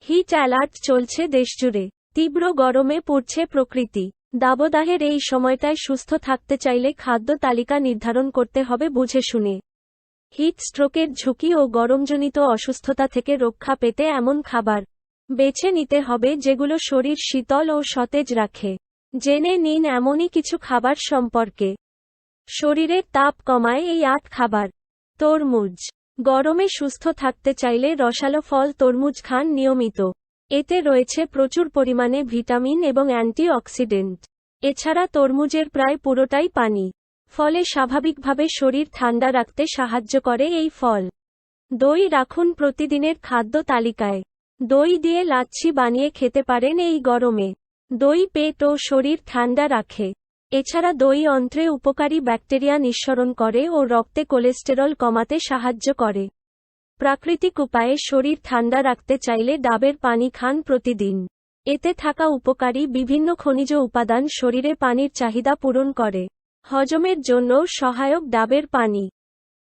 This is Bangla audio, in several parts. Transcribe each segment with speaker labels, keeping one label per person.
Speaker 1: হিট অ্যালার্ট চলছে দেশজুড়ে। তীব্র গরমে পুড়ছে প্রকৃতি। দাবদাহের এই সময়টায় সুস্থ থাকতে চাইলে খাদ্য তালিকা নির্ধারণ করতে হবে বুঝে শুনে। হিট স্ট্রোকের ঝুঁকি ও গরমজনিত অসুস্থতা থেকে রক্ষা পেতে এমন খাবার বেছে নিতে হবে যেগুলো শরীর শীতল ও সতেজ রাখে। জেনে নিন এমনই কিছু খাবার সম্পর্কে। শরীরের তাপ কমায় এই ৮ খাবার। তরমুজ। গরমে সুস্থ থাকতে চাইলে রসালো ফল তরমুজ খান নিয়মিত। এতে রয়েছে প্রচুর পরিমাণে ভিটামিন এবং অ্যান্টি অক্সিডেন্ট। এছাড়া তরমুজের প্রায় পুরোটাই পানি, ফলে স্বাভাবিকভাবে শরীর ঠান্ডা রাখতে সাহায্য করে এই ফল। দই রাখুন প্রতিদিনের খাদ্য তালিকায়। দই দিয়ে লাচ্ছি বানিয়ে খেতে পারেন এই গরমে। দই পেট ও শরীর ঠান্ডা রাখে। এছাড়া দই অন্ত্রে উপকারী ব্যাকটেরিয়া নিঃসরণ করে ও রক্তে কোলেস্টেরল কমাতে সাহায্য করে। প্রাকৃতিক উপায়ে শরীর ঠান্ডা রাখতে চাইলে ডাবের পানি খান প্রতিদিন। এতে থাকা উপকারী বিভিন্ন খনিজ উপাদান শরীরে পানির চাহিদা পূরণ করে। হজমের জন্য সহায়ক ডাবের পানি।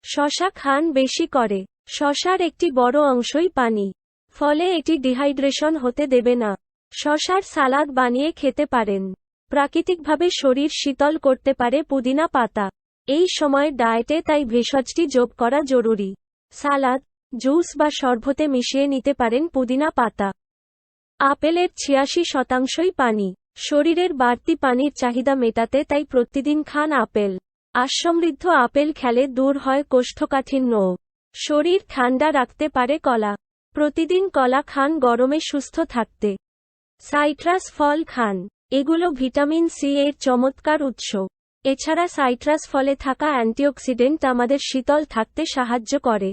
Speaker 1: শসা খান বেশি করে। শসার একটি বড় অংশই পানি, ফলে এটি ডিহাইড্রেশন হতে দেবে না। শসার সালাদ বানিয়ে খেতে পারেন। প্রাকৃতিকভাবে শরীর শীতল করতে পারে পুদিনা পাতা। এই সময় ডায়েটে তাই ভেষজটি যোগ করা জরুরি। সালাদ, জুস বা শরবতে মিশিয়ে নিতে পারেন পুদিনা পাতা। আপেলের ৮৬% পানি। শরীরের বাড়তি পানির চাহিদা মেটাতে তাই প্রতিদিন খান আপেল। আঁশসমৃদ্ধ আপেল খেলে দূর হয় কোষ্ঠকাঠিন্য ও শরীর ঠান্ডা রাখতে পারে কলা। প্রতিদিন কলা খান গরমে সুস্থ থাকতে। সাইট্রাস ফল খান। এগুলো ভিটামিন সি এর চমৎকার উৎস। এছাড়া সাইট্রাস ফলে থাকা অ্যান্টিঅক্সিডেন্ট আমাদের শীতল থাকতে সাহায্য করে।